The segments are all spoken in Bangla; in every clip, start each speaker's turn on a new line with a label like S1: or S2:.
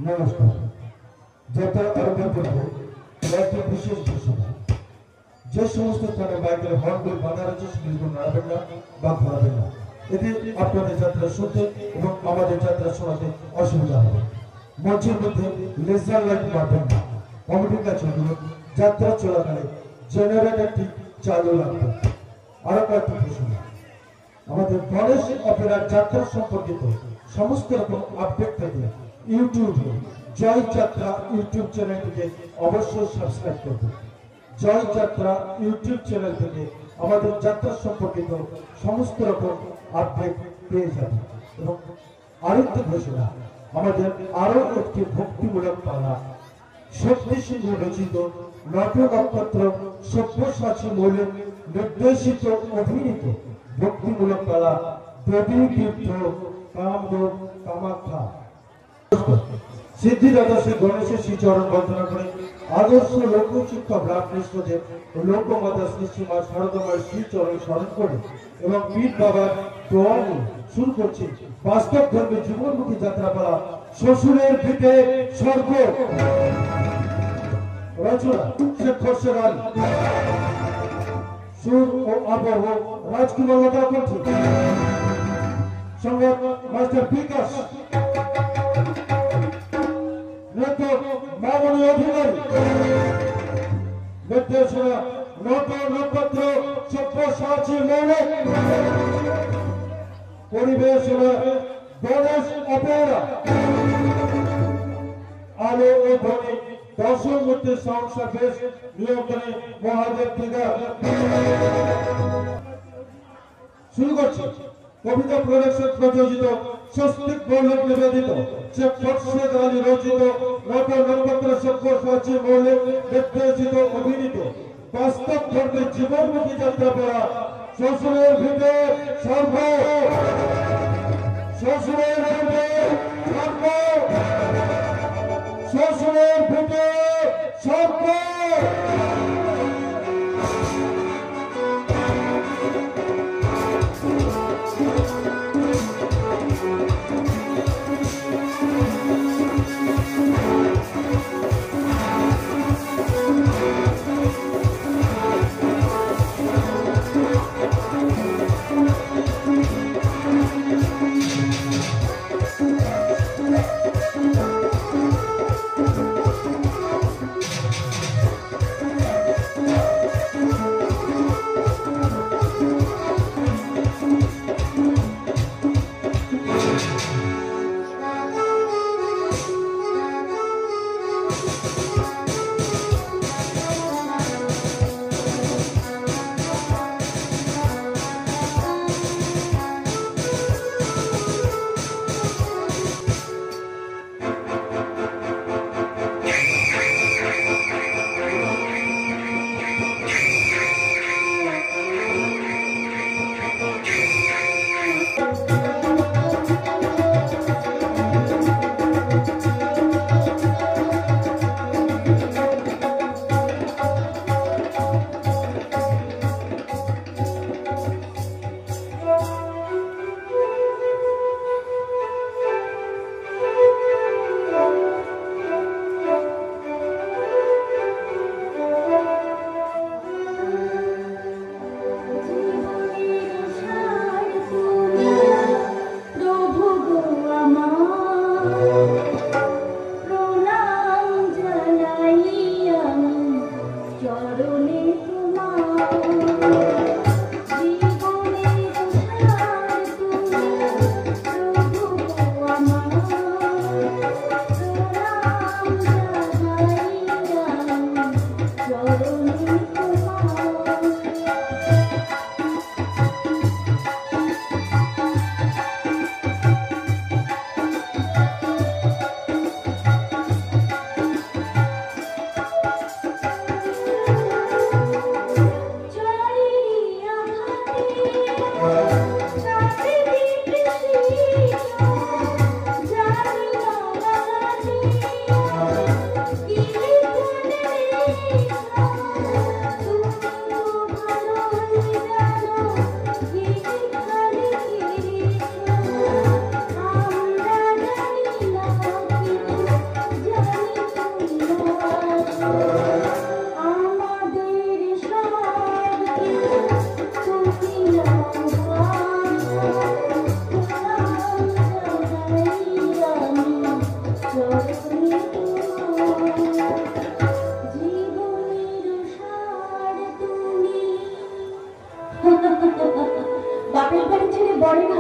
S1: নমস্কার। যাত্রা আরম্ভ করব কয়েকটি বিশেষ ঘোষণা। যে সমস্ত স্থানে বাইকের হর্নগুলো বাঁধা রয়েছে সেগুলো নাড়াবেন না বা ঘোরাবেন না, এতে আপনাদের যাত্রা শুনতে এবং আমাদের যাত্রা শোনাতে অসুবিধা হবে। মঞ্চের মধ্যে লেজার লাইট মারবেন না। কমিটির কাছে অনুরোধ, যাত্রা চলাকালে জেনারেটরটি চালু রাখবেন। আরো কয়েকটি ঘোষণা। আমাদের গণেশ অপেরার যাত্রা সম্পর্কিত সমস্ত রকম আপডেট পেতে ইউটিউবে জয় যাত্রা ইউটিউব চ্যানেলটিকে অবশ্যই সাবস্ক্রাইব করবেন। জয় যাত্রা ইউটিউব চ্যানেল থেকে আমাদের যাত্রা সম্পর্কিত সমস্ত রকম আপডেট পেয়ে যাবেন। এবং আরেকটি ঘোষণা, আমাদের আরো একটি ভক্তিমূলক পালা শক্তি সিংহ রচিত নাটক নক্ষত্র সব্যসাচী মৌলিক নির্দেশিত অভিনীত ভক্তিমূলক পালা দেবী তীর্থ কামদেব কামাখ্যা সিদ্ধিদাতা শ্রী গণেশের শ্রীচরণ বন্দনা করে আদর্শ লোকশিক্ষক রামকৃষ্ণদেব ও লোকমাতা শ্রী শ্রীমা শারদামায়ের শ্রীচরণ স্মরণ করে এবং পীর বাবার দোয়া নিয়ে শুরু করছে বাস্তব ধর্মে জীবনমুখী যাত্রাপালা শ্বশুরের ভিটে স্বর্গ। রচনা শেখ খোরশেদ আলী, সুর ও আবহ রাজকুমার লতা কণ্ঠী, সংবাদ মাস্টার বিকাশ, মামনি অধিকারী, নির্দেশনা নট নক্ষত্র সব্যসাচী মৌলিক, পরিবেশনা গণেশ অপেরা, আলো ও ধ্বনি দর্শক মূর্তি সাউন্ড সার্ভিস নিয়ন্ত্রণে মহাদেব দিগা। শুরু করছি কবিতা প্রোডাকশন প্রযোজিত স্বস্তিক মৌলিক নিবেদিত শেখ খোরশেদ আলী রচিত নট নক্ষত্র সব্যসাচী মৌলিক নির্দেশিত অভিনীত বাস্তব ধর্মে জীবনমুখী যাত্রাপালা শ্বশুরের ভিটে স্বর্গ। শ্বশুরের ভিটে স্বর্গ, শ্বশুরের ভিটে স্বর্গ।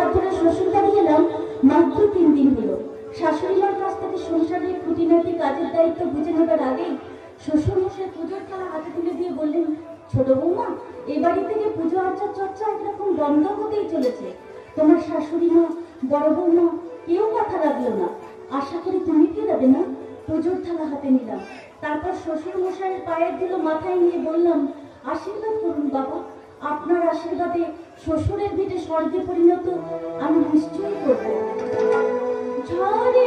S2: হাত ধরে শ্বশুর বাড়ি এলাম মাত্র 3 দিন হলো। শাশুড়ি মার কাছ থেকে সংসারের খুঁটিনাটি কাজের দায়িত্ব বুঝে নেবার আগেই শ্বশুর মশাই পুজোর থালা হাতে তুলে দিয়ে বললেন, ছোট বৌমা, এ বাড়ি থেকে পুজো আচার চর্চা একরকম বন্ধ হতেই চলেছে। তোমার শাশুড়ি মা, বড় বৌমা কেউ কথা রাখলো না। আশা করি তুমি ফিরাবে না। পুজোর থালা হাতে নিলাম, তারপর শ্বশুর মশাইয়ের পায়ের ধুলো মাথায় নিয়ে বললাম, আশীর্বাদ করুন বাবা, আপনার আশীর্বাদে শ্বশুরের ভিটে স্বর্গে পরিণত আমি নিশ্চয়ই করব। ঝড়ে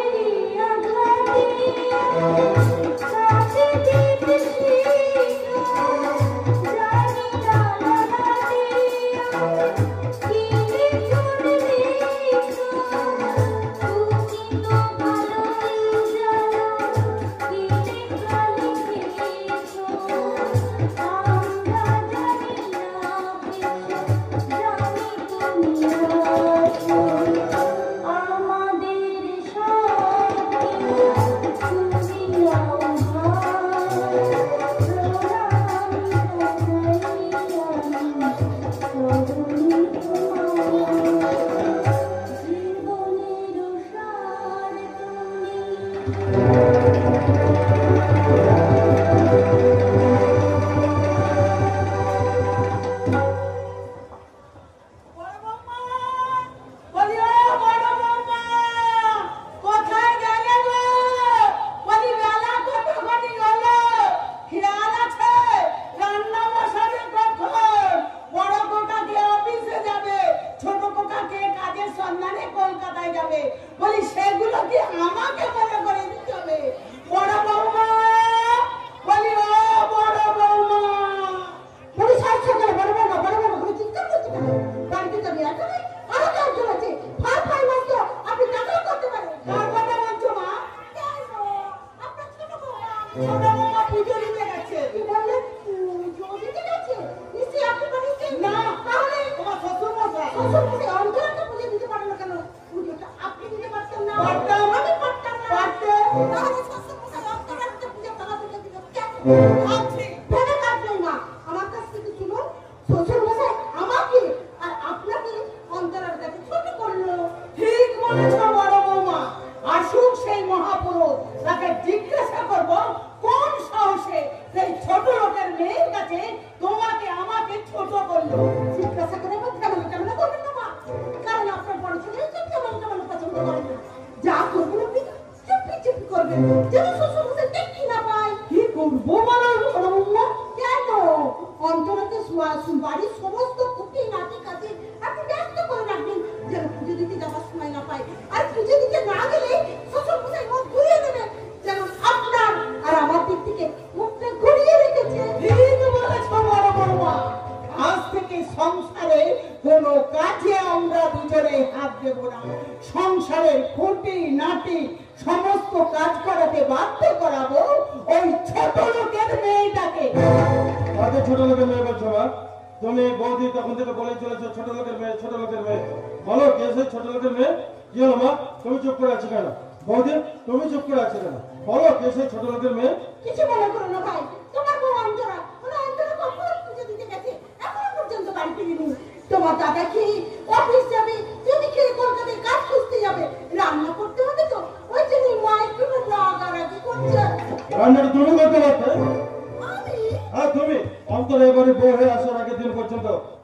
S2: আঘাতে কাছে দিতেছি জানি না লাগাতে কি করবে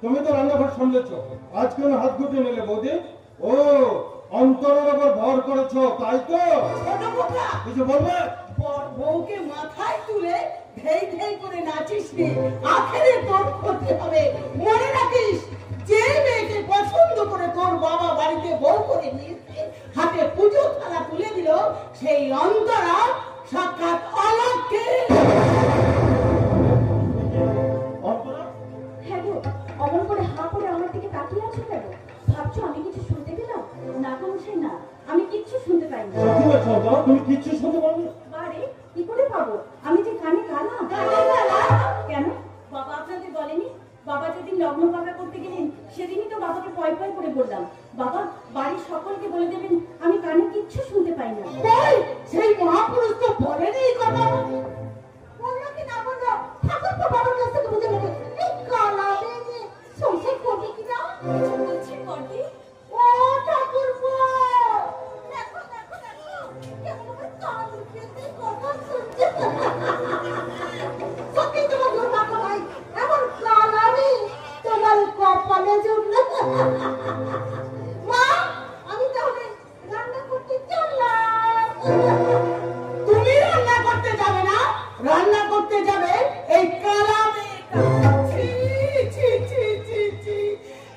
S2: তুমি তো ভালোই জানো কি লেখা লিখেছো আমরা জানি না জানি তুমি আছো আমাদের
S3: তুমি রান্না করতে যাবে না, রান্না করতে যাবে এই কালা মেয়েটা। ছি, ছি, ছি, ছি, ছি।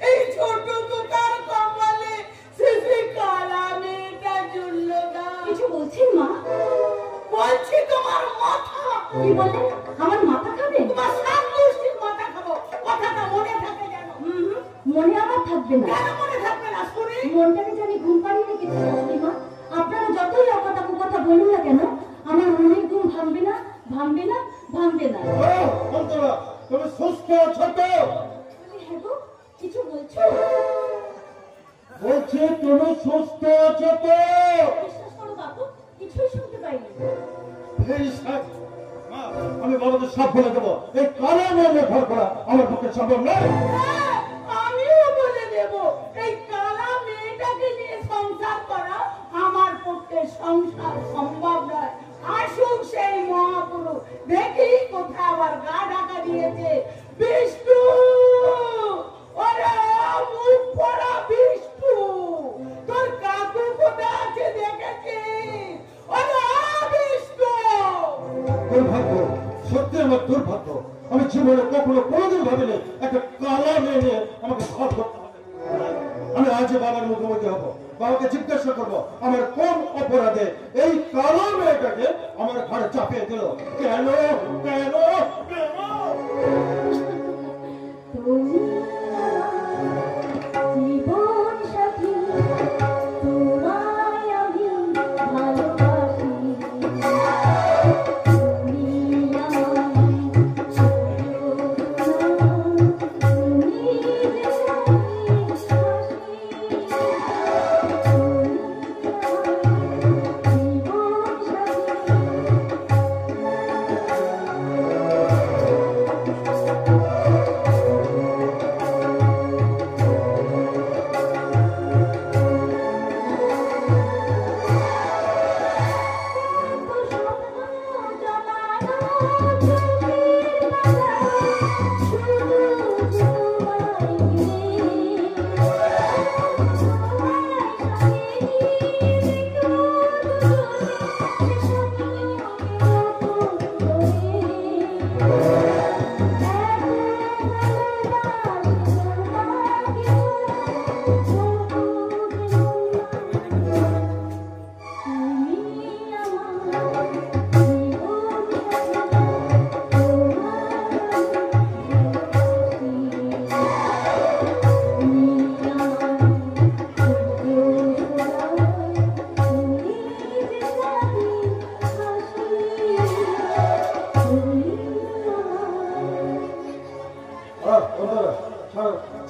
S3: এই ছোট কোটার কপালে সে কালা মেয়েটা জুড়ল না।
S2: কিছু বলছেন মা?
S3: বলছি তোমার মাথা।
S2: কি বললেন? আমার মাথা খাবেন?
S3: তোমার সাত গোষ্ঠীর মাথা খাবো। কথাটা মনে থাকে যেন।
S2: মনে আমার থাকবে না।
S3: কেন মনে থাকবে না শুনি?
S2: মনটাকে যে আমি ঘুম পাড়িয়ে রেখেছি শাশুড়ি মা। আপনারা যতই অকথা কুকথা বলুন না কেন, আমার মনের ঘুম ভাঙবে না, ভাঙবে না, ভাঙবে না।
S1: অন্তরা, তুমি সুস্থ আছো তো?
S2: হ্যাঁ গো, কিছু বলছো?
S1: বলছি তুমি সুস্থ আছো তো?
S2: বিশ্বাস করো বাবু, কিছুই শুনতে পাইনি।
S1: এই সাপ, মা, আমি বাবাকে সব বলে দেবো। এই কালো মেয়ে ঘর করা আমার পক্ষে সম্ভব নয়।
S3: হ্যাঁ, আমিও বলে দেব এই কালা মেয়েটাকে নিয়ে সংসার করা আমার পক্ষে সংসার সম্ভব নয়। আসুক সেই মহাপুরুষ, দেখি কোথায় আবার গা ঢাকা দিয়েছে। বিষ্ণু, ওরে মুখ পড়া বিষ্ণু, তোর কাকু কোথায় আছে দেখেছিস? ওরে বিষ্ণু।
S1: দুর্ভাগ্য, সত্যি আমার দুর্ভাগ্য। আমি জীবনে কখনো কোনোদিন ভাবিনি একটা কালো মেয়ে নিয়ে আমাকে ঘর করতে হবে। আমি আজ বাবার মুখোমুখি হবো, বাবাকে জিজ্ঞাসা করবো আমার কোন অপরাধে এই কালো মেয়েটাকে আমার ঘরে চাপিয়ে দিল। কেন কেন কেন?
S2: তুমি জীবন সাথী, তোমায় আমি ভালোবাসি। তুমি আমার তুমি যে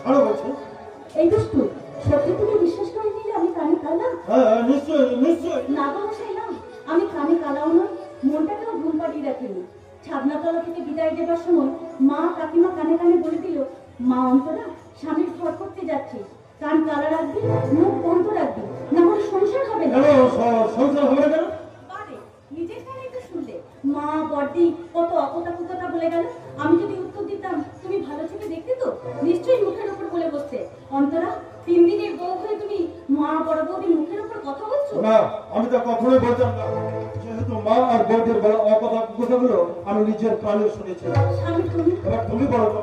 S1: ছাড়ো বলছি।
S2: এই দুষ্টু, সত্যি তুমি বিশ্বাস করে নিলে আমি কানে কালা?
S1: হ্যাঁ নিশ্চয়ই নিশ্চয়ই।
S2: না গো মশাই না, আমি কানে কালাও নয়, মনটাকেও ঘুম পাড়িয়ে রাখিনি। ছাদনাতলা থেকে বিদায় দেবার সময় মা কাকিমা কানে কানে বলে দিল, মা অন্তরা স্বামীর ঘর করতে যাচ্ছিস, কান কালা রাখবি, মুখ বন্ধ রাখবি, না হলে সংসার হবে না।
S1: কেন সংসার হবে না কেন?
S2: পারে, নিজের কানে তো শুনলে মা বড়দি কত অকথা কুকথা বলে গেল। আমি যদি উত্তর দিতাম তুমি ভালো থেকে দেখতে তো নিশ্চয়ই মুখের উপর বলে বসতে। অন্তরা, 3 দিনের বউ হয়ে তুমি মা বড় বৌদির মুখের উপর কথা বলছো?
S1: না, আমি তো কখনোই বলতাম না। যেহেতু মা আর বৌদির বলা অকথা কথাগুলো আমি নিজের কানে শুনেছি।
S2: স্বামী তুমি
S1: এবার তুমি বলো তো,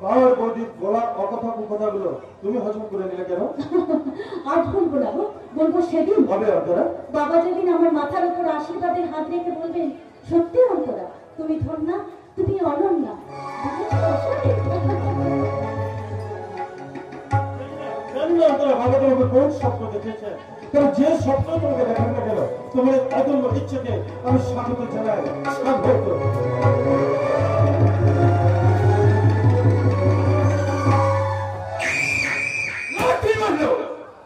S1: মা আর বৌদির বলা অকথা কথাগুলো তুমি হজম করে নিলে কেন?
S2: আজ বলবো না গো, বলবো সেদিন।
S1: হবে অন্তরা?
S2: বাবা যেদিন আমার মাথার উপর আশীর্বাদের হাত রেখে বলবেন, সত্যি অন্তরা তুমি ধন্যা, তুমি অনন্যা।
S1: জানি না অন্তরা, বাবা তোমাকে কোন স্বপ্ন দেখেছে। তবে যে স্বপ্ন তোমাকে দেখার না কেন, তোমার এই অদম্য ইচ্ছেকে আমি স্বাগত জানাই, স্বাগত। লাঠি মারলো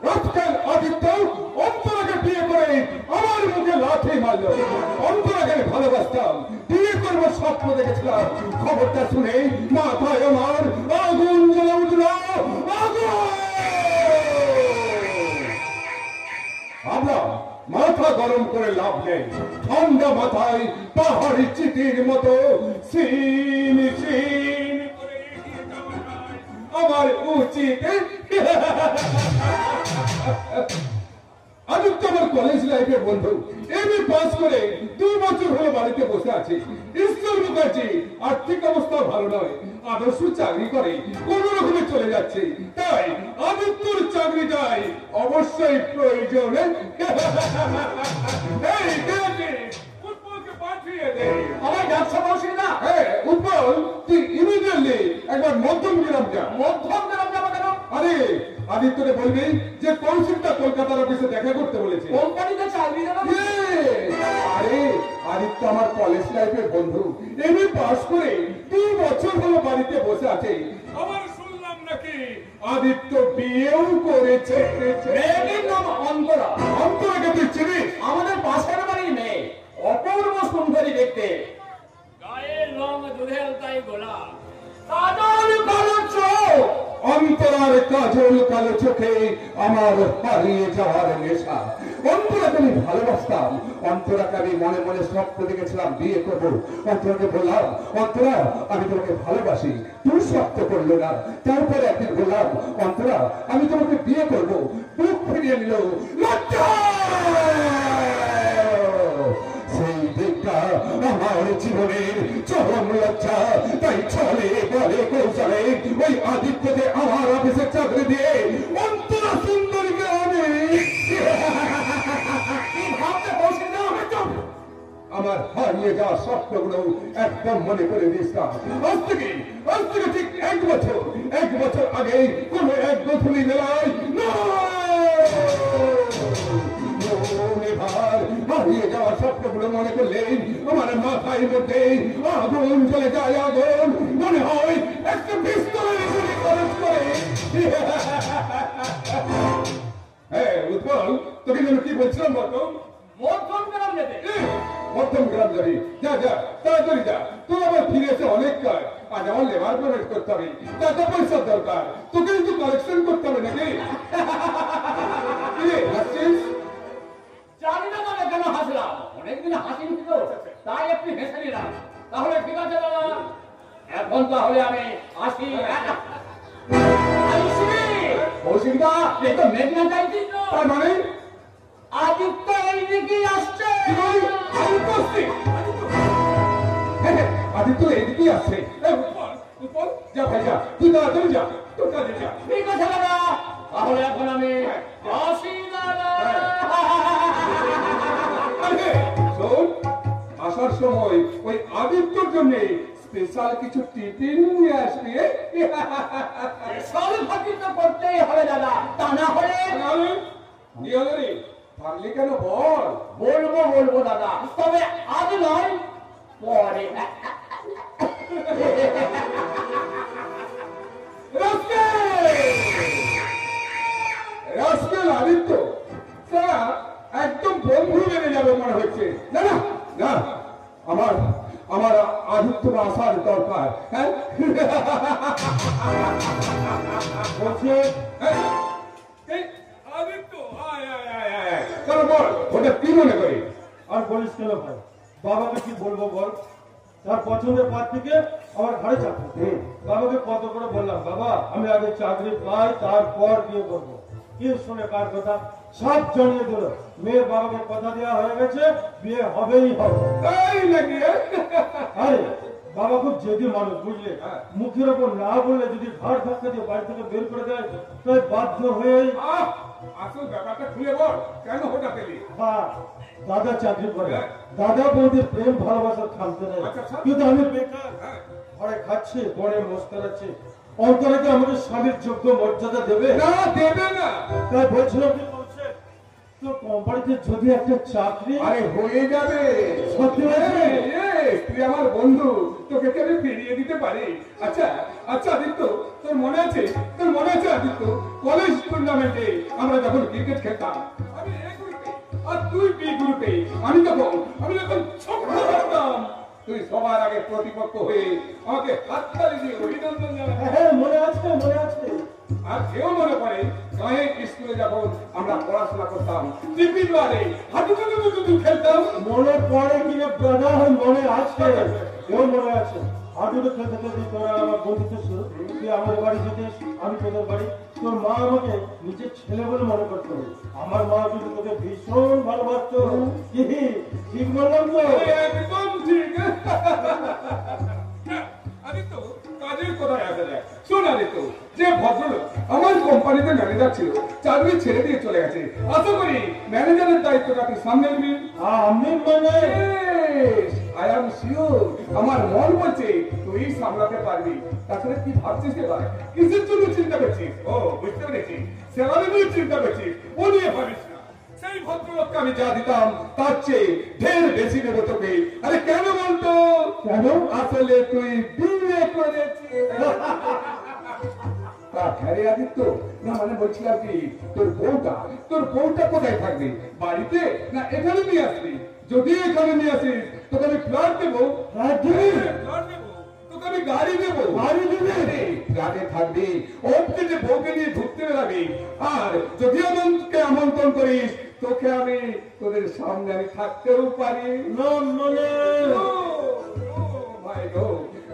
S1: রাজকাল আদিত্য অন্তরাকে বিয়ে করে আমার মুখে লাঠি মারলো। অন্তরাকে আমি ভালোবাসতাম, বিয়ে করবো স্বপ্ন দেখেছিলাম। খবরটা শুনে মাথায় আমার আগুন জ্বলে উঠল, আগুন। আমরা মাথা গরম করে লাভ নেই, ঠান্ডা মাথায় পাহাড়ি চিতির মতো সিন সিন করে এগিয়ে যাওয়াটাই আমার উচিত। আদিত্য আমার কলেজ লাইফে
S4: বন্ধু, এমএ পাস করে 2 বছর হলো বাড়িতে বসে আছি। ঈশ্বর মুখার্জি আর্থিক অবস্থা ভালো নয়, আদর্শ চাকরি করে কোন রকমে চলে যাচ্ছে, তাই আদিত্যর চাকরিটাই অবশ্যই প্রয়োজন। এই দেখে উৎপলকে পাঠিয়ে দে।
S5: আমার ব্যবসা বসে না।
S4: হ্যাঁ উৎপল, তুই ইমিডিয়েটলি একবার মধ্যমগ্রাম যা।
S5: মধ্যমগ্রাম যাবো কেন?
S4: আরে আদিত্যকে বলবি যে কৌশিকটা কলকাতার অফিসে দেখা করতে বলেছে।
S5: কোম্পানিতে চাকরি দেবো?
S4: আরে আদিত্য আমার কলেজ লাইফের বন্ধু, এমএ পাস করে 2 বছর হলো বাড়িতে বসে আছে। আবার শুনলাম নাকি আদিত্য বিয়েও করেছে।
S5: মেয়েটির নাম অন্তরা।
S4: অন্তরাকে তুই চিনিস?
S5: আমাদের পাশের বাড়ির মেয়ে, অপূর্ব সুন্দরী দেখতে, গায়ের রং দুধের তাই গোলা, কাজল কালো চোখ।
S4: অন্তরার কাজল কালো চোখে আমার হারিয়ে যাওয়ার নেশা। অন্তরাকে আমি ভালোবাসতাম, অন্তরাকে আমি মনে মনে স্বপ্ন দেখেছিলাম বিয়ে করব। অন্তরাকে বললাম, অন্তরা আমি তোমাকে ভালোবাসি, তুই শক্ত করলো না। তারপরে একদিন বললাম, অন্তরা আমি তোমাকে বিয়ে করব। বুক ফিরিয়ে নিল লজ্জা। সেই দিকটা আমার জীবনের চরম লজ্জা। তাই চলে বলে কৌশলে ওই আদিত্যকে আমার অফিসে চাকরি দিয়ে অন্তরা সুন্দরীকে আমি
S5: ভাবতে বসে না।
S4: আমার হারিয়ে যাওয়া স্বপ্নগুলো একদম মনে করে দিয়েছিলাম। আজ থেকে ঠিক 1 বছর আগে কোন এক গধূলি বেলায় হারিয়ে যাওয়া স্বপ্নগুলো মনে করলে আমার মাথায় মধ্যে আগুন চলে যায়। আগুন মনে হয় একটা পিস্তলের গুলি খরচ করে। হ্যাঁ উৎপল, তোকে যেন কি বলছিলাম বলতো?
S5: মধ্যমগ্রাম যেতে।
S4: মধ্যমগ্রাম যাবি? যা যা তাড়াতাড়ি যা, তোর আবার ফিরে এসে অনেক কাজ। আজ আমার লেবার পেমেন্ট করতে হবে, টাকা পয়সার দরকার, তোকে কিন্তু কালেকশন করতে হবে নাকি? হাসছিস?
S5: জানি না তবে কেন হাসলাম, অনেকদিন হাসিনি তো, তাই একটু হেসে নিলাম। তাহলে ঠিক আছে দাদা, এখন তাহলে আমি আসি। কৌশিকদা, এই তো মেঘনা চাইছিস তো?
S4: তার মানে
S5: আদিত্য এইদিকেই আসছে।
S4: আদিত্য এইদিকেই আসছে। উৎপল যা ভাই যা, তুই তাড়াতাড়ি যা, তোর কাজে যা।
S5: ঠিক আছে দাদা, তাহলে এখন আমি আসি দাদা।
S4: শোন, আসার সময় ওই আদিত্যর জন্য স্পেশাল কিছু টিফিন নিয়ে আসবি।
S5: সব ফাঁকি তো করতেই হবে দাদা, তা না হলে
S4: কি হলো রে, থাকলি কেন বল?
S5: বলবো দাদা, তবে আজ নয়, পরে।
S4: রাস্কেল আদিত্য তারা একদম বন্ধু বেড়ে যাবে মনে হচ্ছে। না না না, আমার আদিত্য আসার দরকার। হ্যাঁ বলছে আদিত্য চলো বল, ওটা কি মনে করি?
S1: আর বলিস কেন ভাই, বাবাকে কি বলবো বল? তার পছন্দের পার থেকে আমার ঘরে চাকরি। বাবাকে কত করে বললাম, বাবা আমি আগে চাকরি পাই তারপর বিয়ে করবো। কি শুনে কার কথা? সব জানিয়ে দিল, মেয়ের বাবাকে কথা দেওয়া হয়ে গেছে, বিয়ে হবেই হবে।
S4: তাই নাকি?
S1: আরে বাবা খুব জেদি মানুষ, বুঝলে? মুখের ওপর না বললে যদি ঘাট ধাক্কা দিয়ে বাড়ি থেকে বের করে দেয়, তাই বাধ্য হয়ে
S4: আসল ব্যাপারটা খুলে বল, কেন হঠাৎ এলি?
S1: দাদা চাকরি করে, দাদা বৌদির প্রেম ভালোবাসার খামতে নেই, কিন্তু আমি বেকার, ঘরে খাচ্ছি, বনে মস্তারাচ্ছি। অন্তরাকে আমাদের স্বামীর যোগ্য মর্যাদা দেবে
S4: না, দেবে না।
S1: তাই বলছিলাম কি বলছে, তো কোম্পানিতে যদি একটা চাকরি
S4: আরে হয়ে যাবে।
S1: সত্যি বলছি?
S4: তুই আমার বন্ধু, তোকে কি আমি ফিরিয়ে দিতে পারি? আচ্ছা আদিত্য, তোর মনে আছে আদিত্য, কলেজ টুর্নামেন্টে আমরা যখন ক্রিকেট খেলতাম, আমি এ গ্রুপে আর তুই বি গ্রুপে, আমি যখন ছক্কা মারতাম, তুই সবার আগে প্রতিপক্ষ হয়ে আমাকে হাততালি দিয়ে অভিনন্দন জানাবি।
S1: হ্যাঁ মনে আছে।
S4: আর কেউ মনে করে গায়ে স্কুলে যখন আমরা পড়াশোনা করতাম, টিফিন বারে হাঁটু খেলতাম।
S1: মনে পড়ে কিনা ব্রাদার, মনে আছে, কেউ মনে আছে। হাঁটুতে খেলতে খেলতে তোরা আমার বন্ধুত্ব শুরু, তুই আমাদের বাড়ি যেতিস, আমি তোদের বাড়ি, তোর মা আমাকে নিজের ছেলে বলে মনে করতো। আমার মা কিন্তু তোকে ভীষণ ভালোবাসতো। কি ঠিক বললাম তো?
S4: একদম ঠিক। আদিত্য, কাজের কোথায় আসা যায়? শোন আদিত্য, যে ভদ্রলোক আমার কোম্পানিতে ম্যানেজার ছিল, চাকরি ছেড়ে দিয়ে চলে গেছে। আশা করি ম্যানেজারের দায়িত্বটা তুই সামনে নিবি।
S1: আমি মানে
S4: আই এম শিওর, আমার মন বলছে তুই সামলাতে পারবি। তাছাড়া কি ভাবছিস এবার? কিসের জন্য চিন্তা করছিস? ও বুঝতে পেরেছি, স্যালারি নিয়ে চিন্তা করছিস। ও নিয়ে ভাবিস না। সেই ভদ্রলোককে আমি যা দিতাম তার চেয়ে ঢের বেশি দেবো তোকে। আরে কেন বলতো?
S1: কেন?
S4: আসলে তুই বিয়ে করেছিস। হ্যাঁ আদিত্য, না মানে বলছিলাম কি, তোর বউটা কোথায় থাকবে? বাড়িতে না এখানে নিয়ে আসবি? যদি এখানে নিয়ে আসিস তোকে আমি ফ্ল্যাট দেবো। তোকে আমি গাড়ি দেবো। ফ্ল্যাটে থাকবি, অফিসে বউকে নিয়ে ঘুরতে বেড়াবি। আর যদি আমাকে আমন্ত্রণ করিস তোকে আমি তোদের সামনে আমি থাকতেও পারি।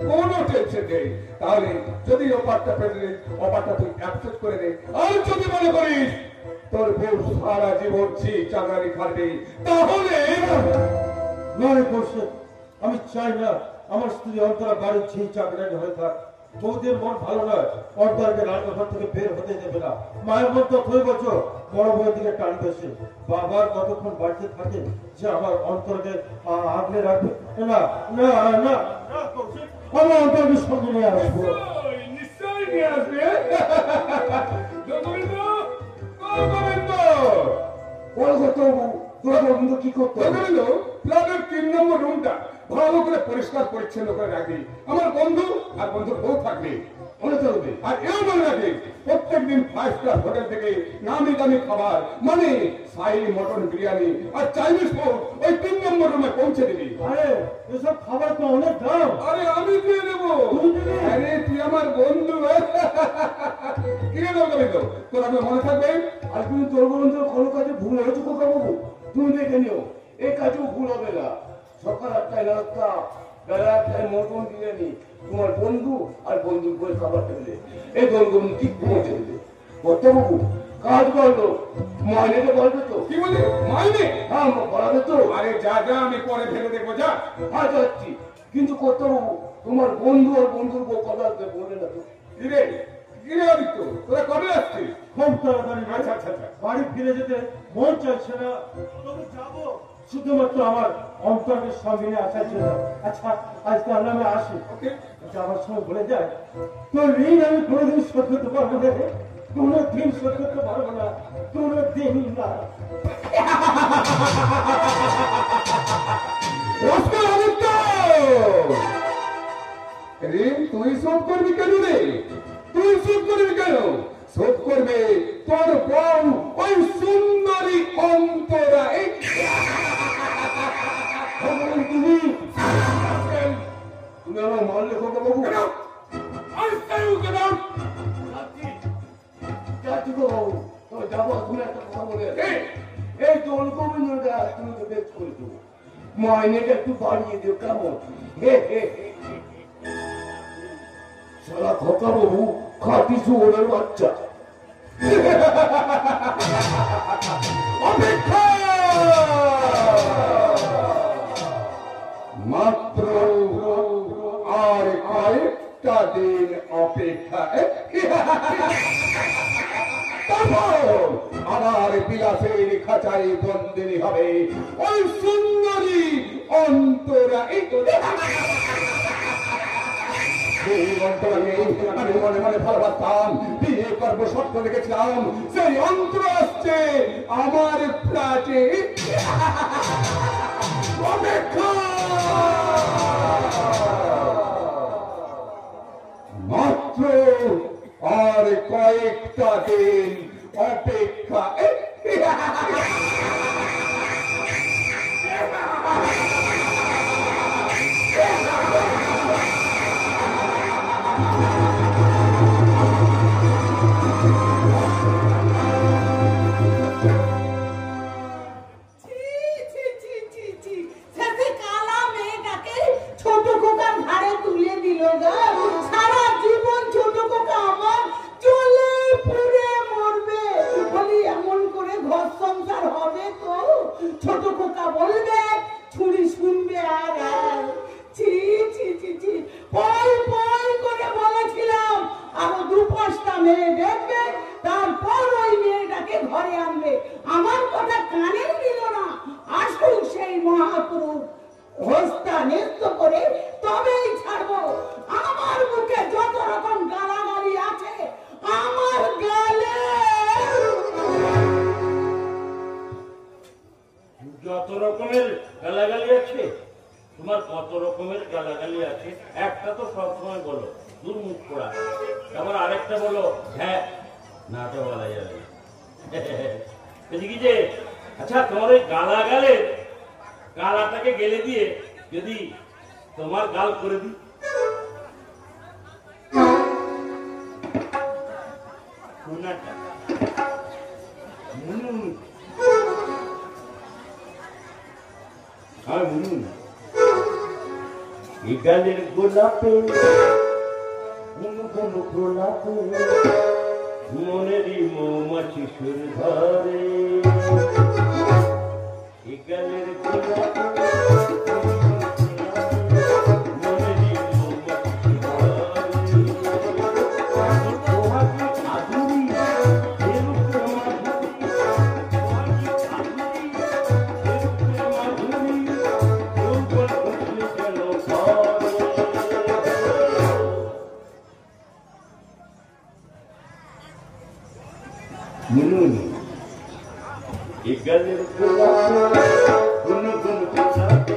S4: কোনো টেনশন নেই। তাহলে যদি অফারটা তুই অ্যাকসেপ্ট করে দে। আর যদি মনে করিস তোর বউ সারা জীবন চাকরি খাটবে, তাহলে
S1: নয় করছে। আমি চাই না আমার স্ত্রী অন্তরা বাড়ির ঝি চাকরানি হয়ে থাক। বৌদের মন ভালো নয়, অন্তরকে রান্নাঘর থেকে বের হতে দেবে না। মায়ের মন তো হয়ে বছর বড় বউয়ের দিকে টান বেশি। বাবার কতক্ষণ বাড়িতে থাকে যে আমার অন্তরকে আগলে রাখবে? না না না, আমার অন্তরকে সঙ্গে নিয়ে আসবো।
S4: নিশ্চয়ই নিয়ে আসবে। কি করতো? 3 নম্বর রুমটা ভালো করে পরিষ্কার পরিচ্ছন্ন করে রাখবি। আমার বন্ধু আর বন্ধুর বউ থাকবে, মনে চলবে। আর এও মনে রাখবি, প্রত্যেকদিন 5 স্টার হোটেল থেকে নামি দামি খাবার মানে শাহী মটন বিরিয়ানি আর চাইনিজ ফুড ওই 3 নম্বর রুমে পৌঁছে দিবি।
S1: আরে এসব খাবার তো অনেক দাম।
S4: আরে আমি দিয়ে দেবো। আরে তুই আমার বন্ধু। কিনে দেবো তোর আমি মনে থাকবে।
S6: আর তুমি তোর বন্ধু কোনো কাজে ভুল হয়েছে কোকা বাবু, তুমি দেখে নিও এই কাজেও ভুল হবে না। সকাল 8টায় নাস্তা, বেলা 1টায় মটন বিরিয়ানি, তোমার বন্ধু আর বন্ধুর বই খাবার টেবিলে এই দলগুলো ঠিক পৌঁছে দেবে। কত বাবু কাজ করলো, মাইনেটা বলবে তো?
S4: কি বলি মাইনে?
S6: হ্যাঁ বলাবে তো।
S4: আরে যা যা, আমি পরে ভেবে দেখবো, যা।
S6: হ্যাঁ যাচ্ছি, কিন্তু কত বাবু তোমার বন্ধু আর বন্ধুর বউ কবে আসবে বলে না তো?
S4: কিরে আদিত্য, তোরা কবে আসছিস?
S1: খুব তাড়াতাড়ি।
S4: আচ্ছা আচ্ছা আচ্ছা।
S1: বাড়ি ফিরে যেতে মন চাইছে না, তবে যাবো শুধুমাত্র আমার অন্তরকে সঙ্গে নিয়ে আসার জন্য। আচ্ছা আজ তাহলে আমি আসি।
S4: ওকে।
S1: যাওয়ার সময় বলে যায়, তোর ঋণ আমি কোনোদিন শোধ করতে পারবো না, কোনোদিন শোধ করতে পারবো না, কোনোদিন না।
S4: আদিত্য, ঋণ তুই শোধ করবি কেন রে? তুই শোধ করবি কেন? শোধ করবে তোর বউ ওই সুন্দরী অন্তরা।
S6: তুমি আমার মারলে কোকা বাবু? যাচ্ছি গো বাবু, তবে যাবো তুমি একটা কথা বলে। এই তোর গোবিন্দটা তুমি তো বেশ করে দেবো, মাইনেটা একটু বাড়িয়ে দিও কেমন? সারা খোকা বাবু খাটি শুয়োরের বাচ্চা।
S4: অপেক্ষা মাত্র আর কয়েকটা দিন অপেক্ষা। আমার বিলাসের খাঁচায় বন্দিনী হবে ওই সুন্দরী অন্তরা। আমি মনে মনে ভালোবাসতাম, বিয়ে করবো স্বপ্ন দেখেছিলাম, সেই অন্তর আসছে আমার ফ্ল্যাটে। মাত্র আর কয়েকটা দিন অপেক্ষা।
S3: ছোট খোকার ঘাড়ে তুলে দিল গা। সারা জীবন ছোট খোকা আমার চলে পুরে ঘর সংসার হবে তো? ছোট খোকা বলবে, ছুরি শুনবে আর আর। ছি ছি ছি ছি, পল পল করে বলেছিলাম আরো 2-5টা মেয়ে দেখবে, তারপর ওই মেয়েটাকে ঘরে আনবে। আমার কথা কানে নিল না। আসুক সেই মহাপুরুষ, হস্তা ন্যস্ত করে তবেই ছাড়বো। আমার মুখে যত রকম গালাগালি আছে, আমার গালে
S7: যত রকমের গালাগালি আছে, তোমার কত রকমের গালাগালি আছে, একটা তো সবসময় বলো দুর্মুখ পড়া, আবার আরেকটা বলো হ্যাঁ, না তো বলা যাবে না। কি যে আচ্ছা, তোমার ওই গালাগালের গালাটাকে গেলে দিয়ে যদি তোমার গাল করে দিই, শোনাটা গালের গোলাপে কোন গোলাপে মনেরই মৌমাছি সুর ধরে, গালের গোলাপে মনেরই মৌমাছি সুর ধরে, আধুরি গালের গোলাপে কোন কোন গোলাপে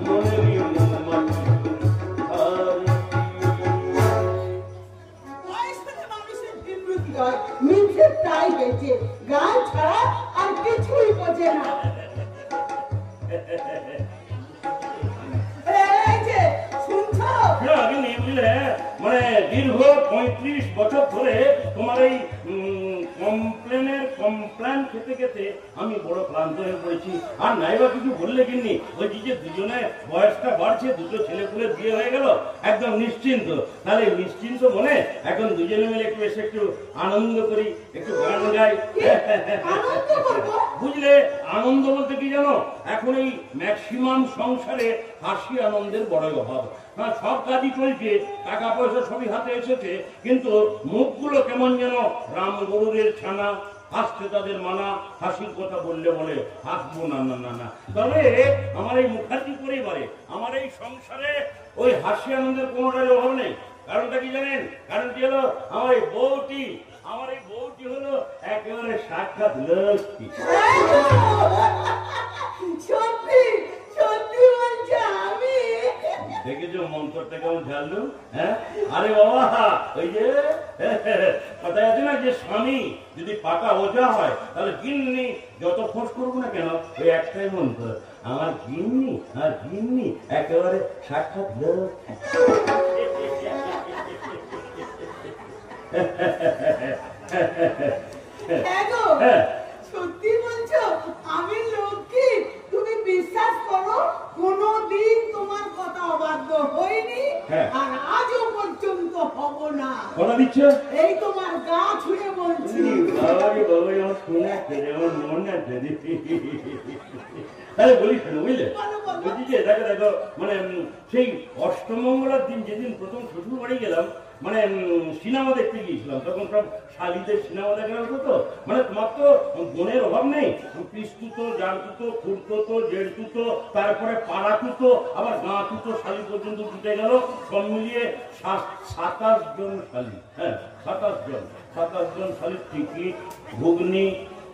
S7: মনেরই
S3: গান ছাড়া আর কিছুই বোঝে না।
S7: মানে দীর্ঘ 35 বছর ধরে তোমার এই কমপ্লেন খেতে খেতে আমি বড় ক্লান্ত হয়ে পড়েছি। আর নাইবা কিছু বললে কিনি, ওই যে দুজনে বয়সটা বাড়ছে, দুটো ছেলেপুলের বিয়ে হয়ে গেল, একদম নিশ্চিন্ত। তাহলে নিশ্চিন্ত মনে এখন দুজনে মিলে একটু এসে একটু আনন্দ করি, একটু গান গাই। বুঝলে, আনন্দ বলতে কি জানো, এখন এই ম্যাক্সিমাম সংসারে হাসি আনন্দের বড় অভাব। সব কাজই চলছে, টাকা পয়সা সবই হাতে এসেছে, কিন্তু মুখগুলো কেমন যেন রাম গরুরের ছানা, হাসতে তাদের মানা, হাসির কথা বললে বলে হাসবো না না না না। তবে আমার এই মুখার্জি পরিবারে, আমার এই সংসারে ওই হাসি আনন্দের কোনোটাই অভাব নেই। কারণটা কি জানেন? কারণটি হলো আমার এই বউটি, আমার এই বউটি হলো একেবারে সাক্ষাৎ লক্ষ্মী।
S3: সত্যি সত্যি বলছি আমি।
S7: দেখেছো মন্ত্রটা কেমন ঝাললো? হ্যাঁ, আরে বাবা, ওই যে কথায় আছে না যে স্বামী যদি পাকা ওঝা হয় তাহলে গিন্নি যত খোঁজ করবো না কেন ওই একটাই মন্ত্র, আমার গিন্নি আর গিন্নি একেবারে সাক্ষাৎ লক্ষ্মী।
S3: সত্যি বলছো আমি লক্ষ্মী? তুমি বিশ্বাস করো, কোনদিন তোমার কথা অবাধ্য হয়নি, আর আজও পর্যন্ত হব না।
S7: কথা দিচ্ছ?
S3: এই তোমার গা ছুঁয়ে বলছি।
S7: তাহলে বলি শোনো, বুঝলে, বলছি যে দেখো দেখো, মানে সেই অষ্টমঙ্গলার দিন যেদিন প্রথম শ্বশুর বাড়ি গেলাম, মানে সিনেমা দেখতে গিয়েছিলাম, তখন সব শালিদের সিনেমা দেখা হতো। তো মানে তোমার তো বোনের অভাব নেই, পিস্তুতো, জানতুতো, খুঁড়তো, জেড়তুতো, তারপরে পাড়াতুতো, আবার গাঁতুতো শালি পর্যন্ত জুটে গেল। সব মিলিয়ে 27 জন শালি। হ্যাঁ, 27 জন শালির টিকিট, ঘুগনি,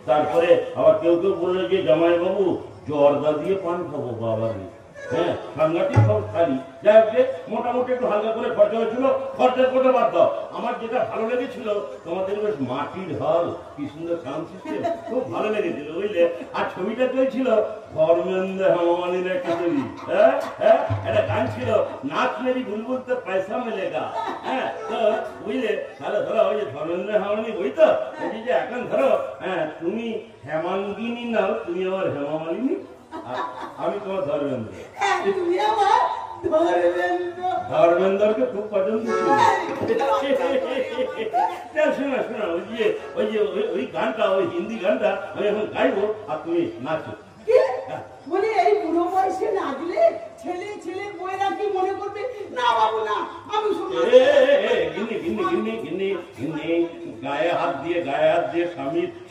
S7: তারপরে আবার কেউ কেউ বললো যে জামাইবাবু জর্দা দিয়ে পান খাবো। বাবা রে, হ্যাঁ, সাংঘাতিক সব শাড়ি। যাই হোক, মোটামুটি একটু হালকা করে খরচা হয়েছিল। খরচার কথা বাদ দাও, আমার যেটা ভালো লেগেছিল, তোমাদের বেশ মাটির হল, কি সুন্দর সাউন্ড সিস্টেম, খুব ভালো লেগেছিল, বুঝলে। আর ছবিটা চলছিল ধর্মেন্দ্র হেমামালির একটা ছবি। হ্যাঁ হ্যাঁ, একটা গান ছিল, নাচ মেরি বুলবুল তো পয়সা মিলেগা। হ্যাঁ, তো বুঝলে, তাহলে ধরো ওই যে ধর্মেন্দ্র হেমামালি বই, তো বলছি যে এখন ধরো, হ্যাঁ, তুমি হেমাঙ্গিনী নাও, তুমি আমার হেমামালিনী। আমি তোমার ধর্মেন্দ্র।
S3: হ্যাঁ, তুমি আমার ধর্মেন্দ্র।
S7: ধর্মেন্দ্রকে খুব পছন্দ ছিল। শোনা শোনা, ওই গানটা, ওই হিন্দি গানটা আমি এখন গাইবো আর তুমি নাচো।
S3: কি? বলে এই বুড়ো বয়সে নাচলে ছেলে ছেলে বইরা কি মনে করবে? না বাবু না, আমি শুনবো না।
S7: গিন্নি গিন্নি গিন্নি গিন্নি গিন্নি, গায়ে হাত দিয়ে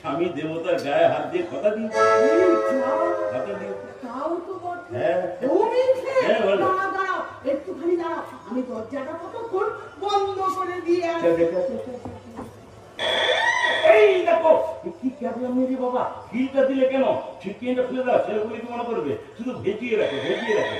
S7: স্বামী দেবতার গায়ে হাত দিয়ে কথা দিন,
S3: এই যা,
S7: কথা দিন।
S3: তাও তো বটে।
S7: হ্যাঁ।
S3: তুমি সে,
S7: হ্যাঁ, বলো।
S3: দাঁড়াও, একটুখানি দাঁড়াও, আমি দরজাটা কতক্ষণ বন্ধ করে দিয়ে আসি।
S7: এই দেখো কি ক্যাবলা মেরে বাবা, হিলটা দিলে কেন? ছিটকিটা ফেলে দাও, ছেলেগুলি কি মনে করবে? শুধু ভেজিয়ে রাখো, ভেজিয়ে রাখো।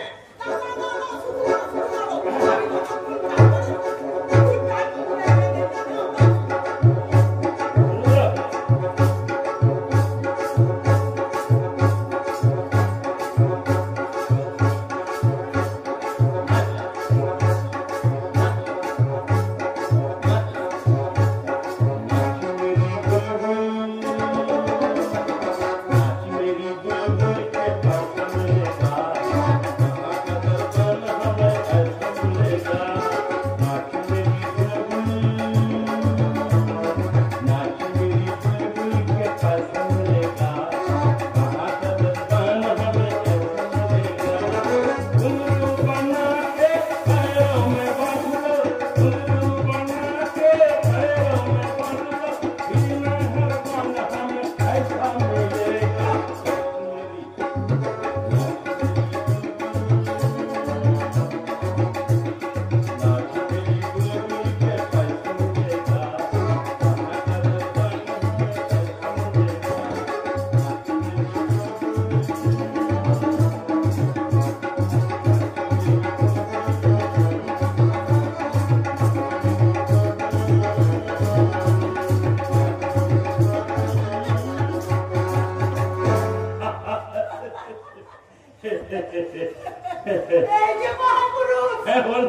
S3: এই যে মহাপুরুষ,
S7: হ্যাঁ বলো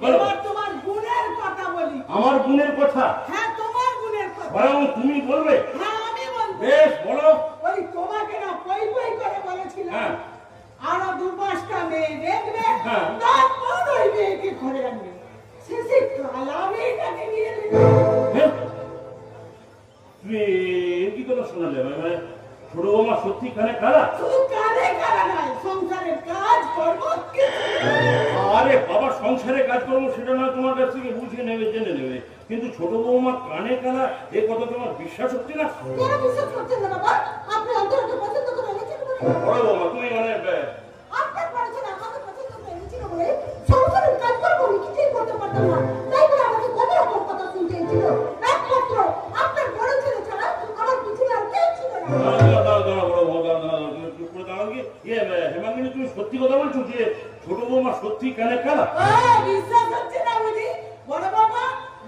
S7: বলো।
S3: এবার তোমার গুণের কথা বলি।
S7: আমার গুণের কথা?
S3: হ্যাঁ, তোমার গুণের কথা।
S7: বরং তুমি বলবে?
S3: হ্যাঁ, আমি বলবো।
S7: বেশ বলো।
S3: ওই তোমাকে না পই পই করে বলেছিলাম
S7: হ্যাঁ।
S3: আরো 2-5টা মেয়ে দেখবে,
S7: হ্যাঁ।
S3: তারপর ওই মেয়েকে ঘরে আনবে। শেষে কালা মেয়েটাকে নিয়ে এলে।
S7: হ্যাঁ? তুমি কি কথা শোনালে? মানে ছোট বৌমা সত্যি কানে কারা?
S3: শুধু কানে কালা নয়, সংসারের কাজ কর্ম
S7: আরে বাবা, সংসারে কাজ করবো সেটা না তোমার কাছ থেকে বুঝে নেবে, জেনে নেবে, কিন্তু ছোট বৌমা কানে কালা এ কথা তোমার বিশ্বাস হচ্ছে না?
S2: কেন বিশ্বাস করছেন না বাবা? আপনি অন্তরকে পছন্দ করে এনেছেন বলে।
S7: বড় বৌমা তুমি মানে
S2: আপনার পড়াশোনা আমাকে পছন্দ করে এনেছিল বলে সংসারের কাজ করবো আমি কিছুই করতে পারতাম না। তাই বলে আমাকে কত রকম কথা শুনতে হয়েছিল। একমাত্র আপনার বড় ছেলে ছাড়া আমার পিছনে আর কেউ ছিল না।
S7: হেমাঙ্গিনী, তুমি সত্যি কথা বলছো যে ছোট বৌমা সত্যি কানে কালা?
S3: বিশ্বাস হচ্ছে না বুঝি? বড় বাবা,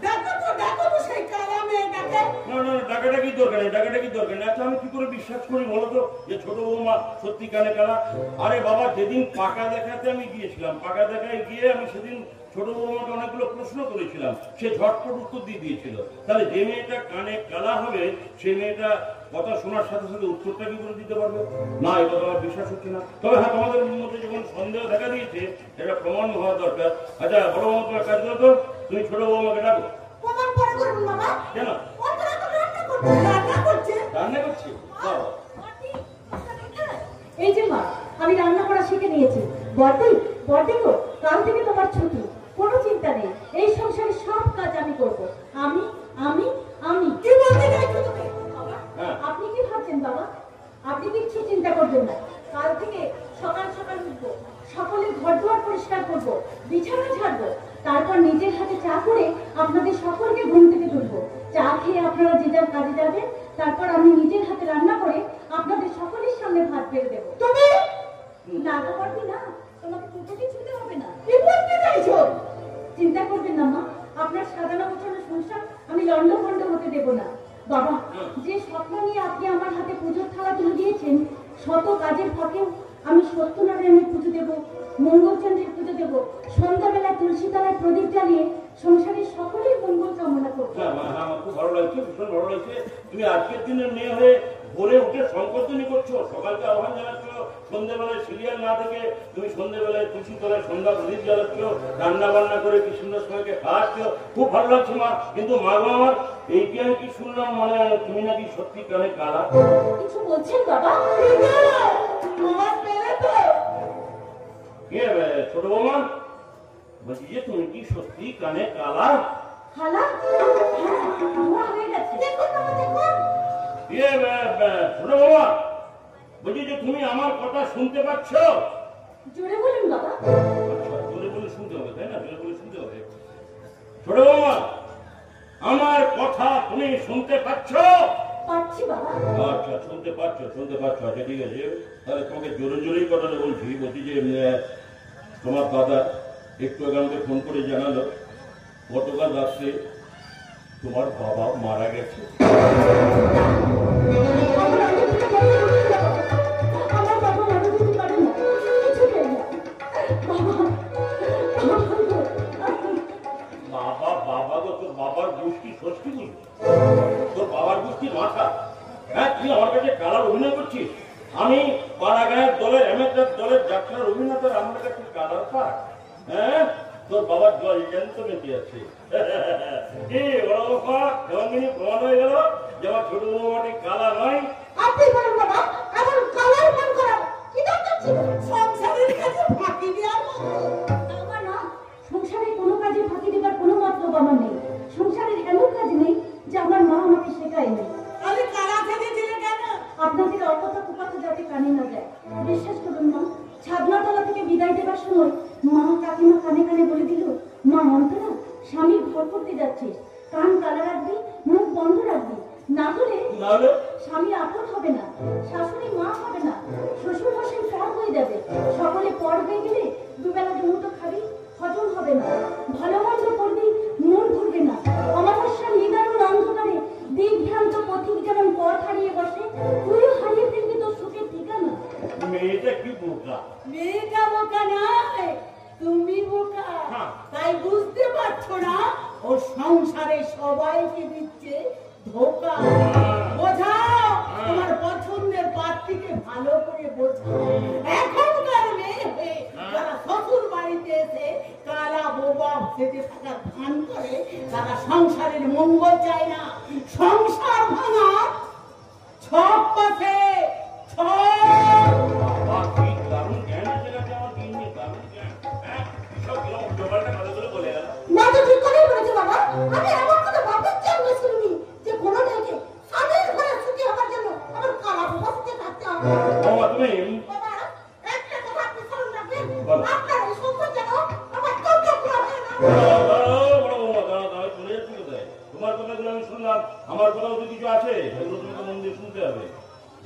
S3: দেখো তো সেই কালা মেয়েটাকে।
S7: না না, ডাকাডাকি দরকার নেই, ডাকাডাকি দরকার নেই। আচ্ছা, আমি কি করে বিশ্বাস করি বলো তো যে ছোট বৌমা সত্যি কানে কালা? আরে বাবা, যেদিন পাকা দেখাতে আমি গিয়েছিলাম, পাকা দেখায় গিয়ে আমি সেদিন ছোট বৌমাকে অনেকগুলো প্রশ্ন করেছিলাম, সে ঝটপট উত্তর দিয়ে দিয়েছিল। তাহলে যে মেয়েটা কানে কালা হবে সেই মেয়েটা কথা শোনার সাথে সাথে উত্তরটা কি করে দিতে পারবে? না, এই কথা আমার বিশ্বাস হচ্ছে না। তবে হ্যাঁ, তোমাদের মধ্যে যখন সন্দেহ দেখা দিয়েছে এটা প্রমাণ হওয়া দরকার। আচ্ছা বড় বৌমা, তোমার কাজ করো তো, তুমি ছোট বৌমাকে ডাকো।
S2: প্রমাণ পরে করুন বাবা।
S7: কেন?
S2: অন্তরা তো রান্না করছে।
S3: রান্না করছে।
S7: রান্না করছি? বাবা,
S2: এই যে মা, আমি রান্না করা শিখে নিয়েছি। বর্দি গো, কাল থেকে তোমার ছুটি, কোনো চিন্তা নেই। এই সংসারে সব কাজ আমি করব। আমি আমি আমি
S3: কি বলতে চাইছো তুমি?
S7: হ্যাঁ।
S2: আপনি কি ভাবছেন বাবা? আপনি কিচ্ছু চিন্তা করবেন না। কাল থেকে সকাল সকাল উঠবো, সকলে ঘর দুয়ার পরিষ্কার করবো, বিছানা ঝাড়বো, তারপর নিজের হাতে চা করে আপনাদের সকলকে ঘুম থেকে তুলবো। চা খেয়ে আপনারা যে যার কাজে যাবেন, তারপর আমি নিজের হাতে রান্না করে আপনাদের সকলের সামনে ভাত বেড়ে দেবো।
S3: তুমি
S2: না গো বর্দি না, তোমাকে পুজোটি ছুতে হবে না।
S3: কি বলতে চাইছো?
S2: চিন্তা করবেন না মা, আপনার সাজানো গোছানো সংসার আমি লন্ডভন্ড হতে দেব না। বাবা, যে স্বপ্ন নিয়ে আপনি আমার হাতে পুজোর থালা তুলে দিয়েছেন, শত কাজের ফাঁকেও আমি সত্যনারায়ণের পুজো দেব মঙ্গলচন্দ্রের পুজো দেব, সন্ধ্যাবেলা তুলসী তলায় প্রদীপ জ্বালিয়ে সংসারের সকলের মঙ্গল কামনা করবো।
S7: আমার খুব ভালো লাগছে, ভীষণ ভালো লাগছে। তুমি আজকের দিনের মেয়ে হয়ে ভোরে উঠে সংকল্পনি করছো, সকালকে আহ্বান জানাচ্ছ, সন্ধ্যেবেলায় সিরিয়াল না থেকে তুমি সন্ধ্যেবেলায় তুলসী তলায় সন্ধ্যা প্রদীপ জ্বালাচ্ছ, রান্না বান্না করে কি সুন্দর সময়কে খাওয়াচ্ছ, খুব ভালো লাগছে মা। কিন্তু মা গো আমার, এইটি আমি কি শুনলাম, মানে তুমি নাকি সত্যি কানে কালা?
S2: কিছু বলছেন বাবা?
S3: তোমার পেলে তো
S7: কে ছোট বৌমা? বলছি যে তুমি কি সত্যি কানে কালা?
S2: খালা? হ্যাঁ, ধোঁয়া হয়ে গেছে। দেখুন বাবা, দেখুন।
S7: ছোট বৌমা, বলছি যে তুমি আমার কথা শুনতে পাচ্ছ?
S2: জোরে বলুন বাবা।
S7: আচ্ছা, জোরে বলে শুনতে হবে, তাই না? জোরে বলে শুনতে হবে। ছোট বৌমা, আমার কথা তুমি শুনতে পাচ্ছ?
S2: পাচ্ছি বাবা।
S7: আচ্ছা, শুনতে পাচ্ছ, শুনতে পাচ্ছ। আচ্ছা, ঠিক আছে। তাহলে তোমাকে জোরে জোরেই কথাটা বলছি। বলছি যে তোমার দাদা একটু আগে আমাকে ফোন করে জানালো গতকাল রাত্রে তোমার বাবা মারা গেছে।
S2: আমার বাবা মারা যেতে পারে না, কিছু চাই না।
S7: বাবা বাবা গো, তোর বাবার গোষ্ঠী ষষ্ঠী বলি, তোর বাবার গোষ্ঠীর মাথা। হ্যাঁ, তুই আমার কাছে কালার অভিনয় করছিস? আমি পাড়াগাঁয়ের দলের এমএটার দলের যাত্রার অভিনেতার আমার কাছে কালার পাক? হ্যাঁ, তোর বাবার জল জ্যান্ত বেঁচে আছে। কি বড় বাবা, দেওয়াঙ্গিনী প্রমাণ হয়ে গেল যে আমার ছোট বৌমাটি কালা নয়।
S3: আপনি বলেন বাবা, আমার কালার মান করা কি দরকার ছিল? সংসারের কাছে ফাঁকি দেওয়ার মতো।
S2: আমার না, সংসারে কোনো কাজে ফাঁকি দেবার কোনো মতলব আমার নেই। সংসারের এমন কাজ নেই যে আমার মা আমাকে শেখায়নি।
S3: তাহলে কালা খেতেছিলে কেন?
S2: আপনাদের অকথা কুপাতে যাতে কানে না যায়। বিশ্বাস করুন মা, ছাদনাতলা থেকে বিদায় দেবার সময় মা কাকিমা কানে কানে বলে দিল, মা অন্তরা, স্বামীর ঘর করতে যাচ্ছিস, কান কালা রাখবি, মুখ বন্ধ রাখবি, না হলে স্বামী আপন হবে না, শাশুড়ি মা হবে না, শ্বশুর মশাই পর হয়ে যাবে, সকলে পর হয়ে গেলে দুবেলা দুমুঠো খাবি, হজম হবে না, ভালো মন্দ করবি, মন ভরবে না, অমাবস্যার নিদারুণ অন্ধকারে দিগ্ভ্রান্ত পথিক যেমন পথ হারিয়ে বসে, তুইও হারিয়ে ফেলবি তোর সুখের ঠিকানা।
S7: মেয়েটা কি বোকা?
S3: মেয়েটা বোকা নয়, তুমি বোকা। তাই বুঝতে পারছো না ও সংসারে সবাইকে দিচ্ছে ধোকা। বোঝাও, তোমার পছন্দের পাত্রীকে ভালো করে বোঝাও। এখনকার মেয়ে হয়ে যারা শ্বশুর বাড়িতে এসে কালা বোবা সেজে থাকার ভান করে, তারা সংসারের মঙ্গল চায় না, সংসার ভাঙা ছক পাশে ছক।
S7: বাবা, কি দারুণ জ্ঞান আছে না আমার দিন নিয়ে, দারুণ জ্ঞান। হ্যাঁ, সব কিরকম উল্টোপাল্টা কথাগুলো বলে গেল।
S3: মা তো ঠিক করেই বলেছে বাবা। আমি এমন কোনো বাপের জন্ম শুনিনি যে কোনো মেয়েকে স্বামীর ঘরে সুখী হবার জন্য আমার কালা বস্তে থাকতে হবে।
S7: বৌমা, তুমি
S3: বাবা, একটা কথা আপনি স্মরণ রাখবেন,
S7: বলো।
S3: আপনার এই সংসার যেন আমার কর্তব্য হয় না।
S7: চলে যাচ্ছি কোথায়? তোমার কথাগুলো আমি শুনলাম, আমার কথাও তো কিছু আছে, সেগুলো তোমাকে মন দিয়ে শুনতে হবে।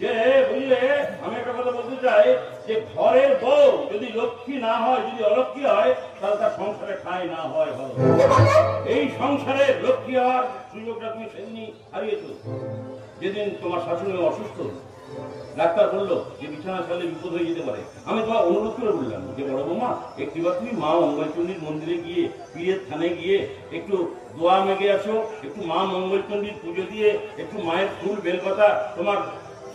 S7: যে বুঝলে, আমি একটা কথা বলতে চাই যে ঘরের বউ যদি লক্ষ্মী না হয়, যদি অলক্ষ্মী হয়, তাহলে তার সংসারে ঠাঁই না হয় ভালো। এই সংসারে লক্ষ্মী হওয়ার সুযোগটা তুমি সেদিনই হারিয়েছো, যেদিন তোমার শাশুড়ি অসুস্থ, ডাক্তার বললো যে বিছানা ছাড়লে বিপদ হয়ে যেতে পারে। আমি তোমার অনুরোধ করে বললাম যে বড় বৌমা, একটিবার তুমি মা মঙ্গলচণ্ডীর মন্দিরে গিয়ে, পীরের থানে গিয়ে একটু দোয়া মেগে আসো, একটু মা মঙ্গলচণ্ডীর পুজো দিয়ে একটু মায়ের ফুল বেলপাতা তোমার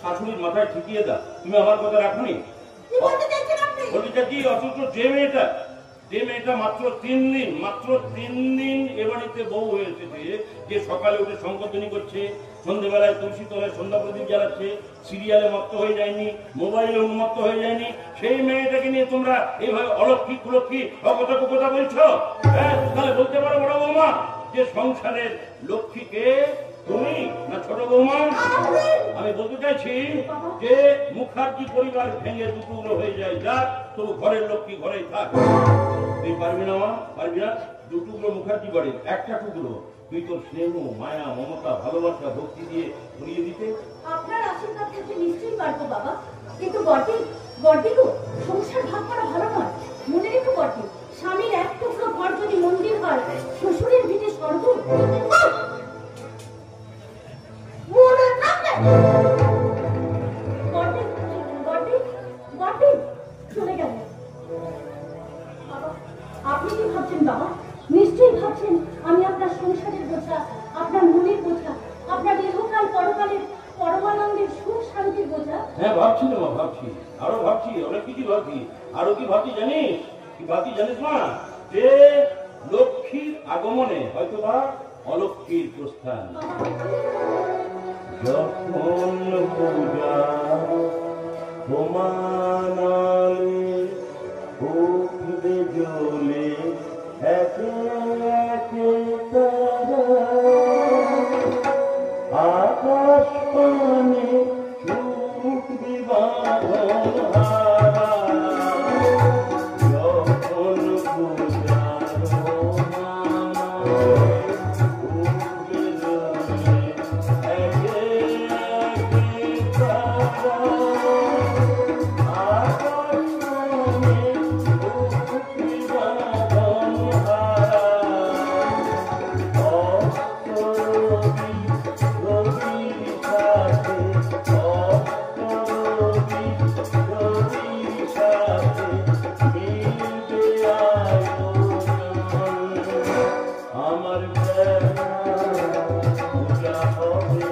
S7: শাশুড়ির মাথায় ঠিকিয়ে দাও। তুমি আমার কথা রাখনি?
S3: কি বলতে চাইছেন আপনি?
S7: বলতে চাচ্ছি, অথচ যে মেয়েটা মাত্র 3 দিন এ বাড়িতে বউ হয়ে এসেছে, যে সকালে উঠে সংকীর্তনী করছে, সন্ধ্যেবেলায় তুলসী তলায় সন্ধ্যা প্রদীপ জ্বালাচ্ছে, সিরিয়ালে মত্ত হয়ে যায়নি, মোবাইলে উন্মত্ত হয়ে যায়নি, সেই মেয়েটাকে নিয়ে তোমরা এইভাবে অলক্ষী কুলক্ষী অকথা কুকথা বলছো? হ্যাঁ, তাহলে বলতে পারো বড় বৌমা যে সংসারের লক্ষ্মীকে তুমি না ছোট বৌমা? আমি বলতে চাইছি যে মুখার্জি পরিবার ভেঙে দুটুকরো হয়ে যায়, যাক তবু ঘরের লক্ষ্মী ঘরেই থাক। তুই পারবি না মা? পারবি না? দুটুকরো মুখার্জি বাড়ির একটা টুকরো তুই তোর স্নেহ, মায়া, মমতা, ভালোবাসা, ভক্তি দিয়ে ভরিয়ে দিতে।
S2: আপনার আশীর্বাদ থেকে নিশ্চয়ই পারবো বাবা, কিন্তু বর্দি গো, সংসার ভাগ করা ভালো নয়। মনে রেখো বর্দি, স্বামীর এক টুকরো ঘর যদি মন্দির হয়, শ্বশুরের ভিটে স্বর্গ। বর্দি চলে গেল। আপনি কি ভাবছেন বাবা? নিশ্চয়ই ভাবছেন আমি আপনার সংসারের বোঝা, আপনার মনের বোঝা, আপনার ইহকাল পরকালের পরমানন্দের সুখ শান্তির বোঝা।
S7: হ্যাঁ ভাবছি না মা, ভাবছি, আরো ভাবছি, অনেক কিছু ভাবছি। আরো কি ভাবছি জানিস? কি ভাবছি জানিস মা? যে লক্ষ্মীর আগমনে হয়তো বা অলক্ষ্মীর প্রস্থান। যখন পূজা হোমানালে উঠবে জ্বলে একে একে তারা, আকাশ পানে ছুটবে বাঁধন হারা। যখন পূজার হোমানালে উঠবে জ্বলে একে একে তারা, আকাশ পানে ছুটবে বাঁধন হারা। আমার পূজা হবে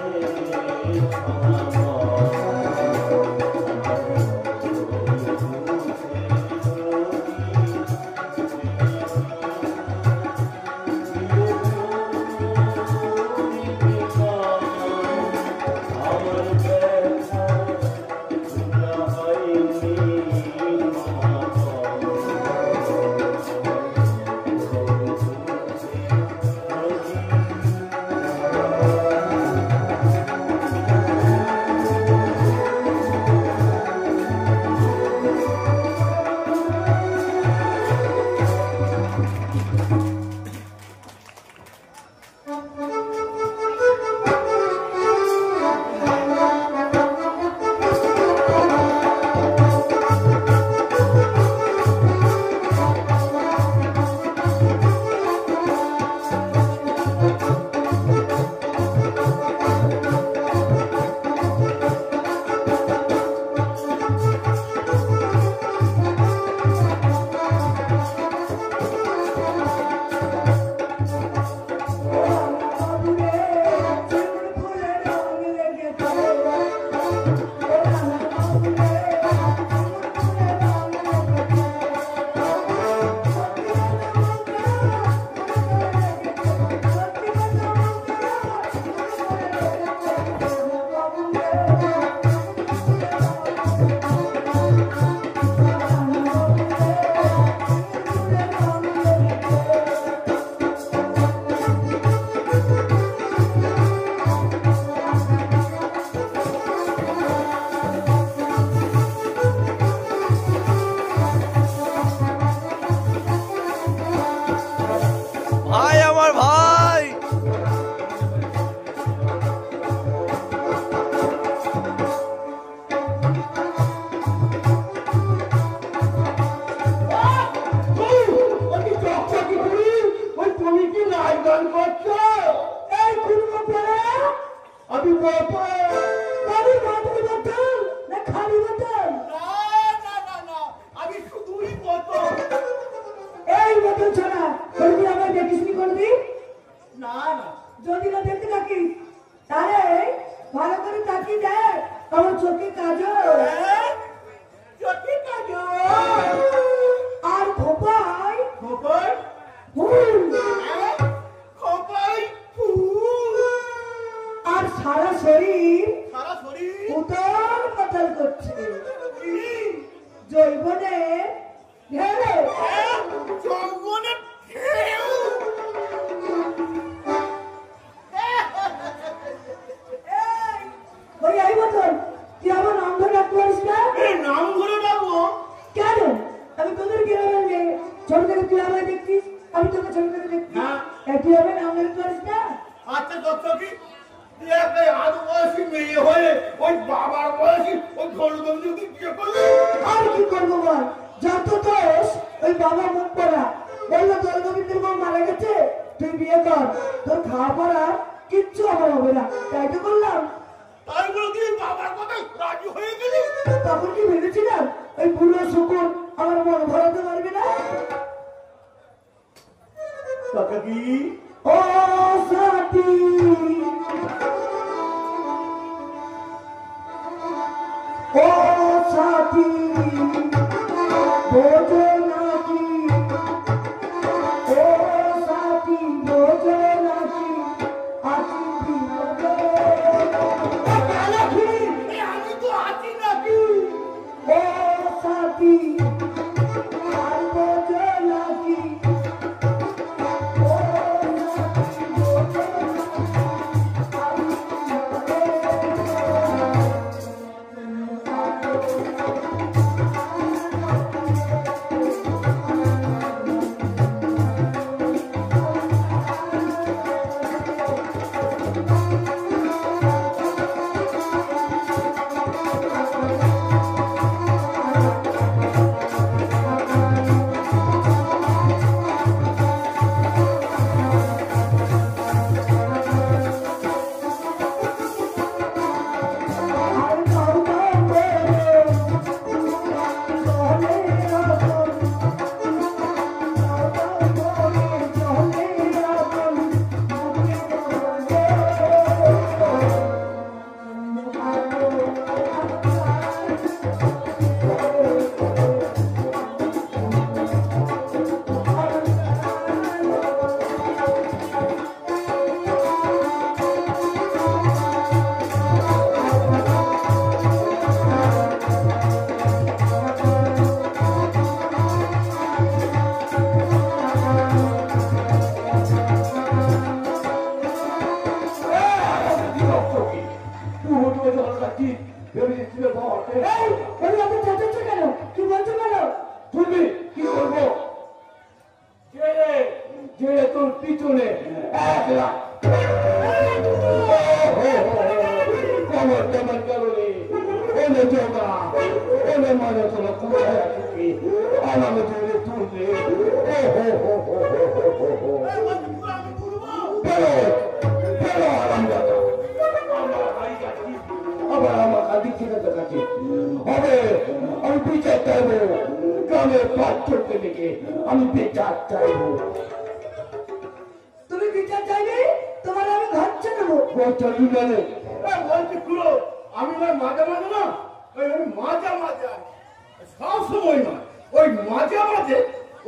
S3: যদি না দেখতে থাকিস তাহলে ভালো করে তাকিয়ে দেখ আমার চোখে কাজল, চোখে কাজল আর খোপাই খোপাই ফুল, খোপাই ফুল আর সারা শরীর উতল পাতল করছে যৌবনের ঢেউ, যৌবনের ঢেউ। ওই এই মতন তুই আমার নাম ধরে রাখতে পারিস না? নাম ধরে রাখবো কেন? আমি তোদের গ্রামের মেয়ে, ছোট থেকে তুই আমায় দেখছিস, আমি তোকে ছোট থেকে দেখছি, তুই আমার নাম ধরে পারিস না? আচ্ছা দত্ত কি তুই একটা আধ বয়সী মেয়ে হয়ে ওই বাবার বয়সী ওই গৌরবন্ধুকে বিয়ে করলি? আর কি করবো বল, যত দোষ ওই বাবা মুখ পড়া বললো তোর গোবিন্দের বউ মারা গেছে, তুই বিয়ে কর, তোর খাওয়া পড়ার কিচ্ছু আমার হবে না, তাই তো করলাম। তাই বলে তুই বাবার কথা রাজি হয়ে গেলি? তখন কি ভেবেছিলাম ওই বুড়ো শুকুর আমার মন ভরাতে পারবে না?
S6: কাকাকি ও সাথী ও সাথী বোঝো নাকি ও সাথী বোঝো নাকি আছি আমি তো আছি নাকি ও সাথী আর বোঝো নাকি আমি বিচার চাইব
S3: তুমি বিচার চাইবে তোমার আমি ঘর ছেড়ে
S6: বলছি খুলো আমি ওই মাঝে মাঝে না ওই মাঝে মাঝে সব সময় নয় ওই মাঝে মাঝে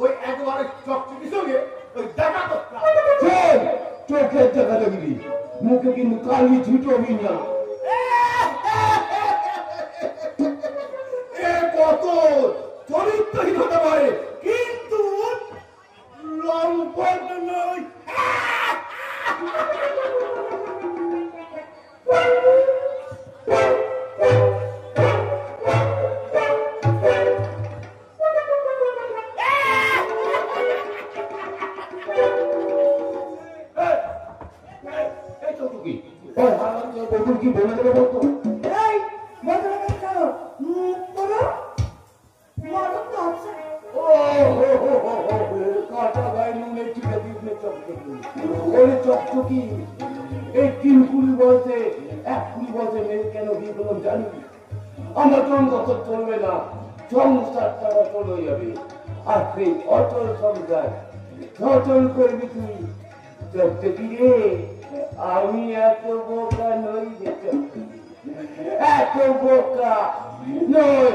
S6: ওই একবারে চকচকি সঙ্গে ওই দেখা করতাম চোখের দেখা দেখবি মুখে কিন্তু কালি ঝুটবি না কত চরিত্রহীন হতে পারে কিন্তু লম্পট নয় কি বলে দেবে বলতো চকচকি এই 3 বয়সে 1 বয়সে মেয়ে কেন বিয়ে করলাম জানি আমার জন্মগত চলবে না সংসার টাকা চলে যাবে আর সেই অচল সংসার অচল করবি তুই চকচকি রে আমি এত বোকা নই রে এত বোকা নই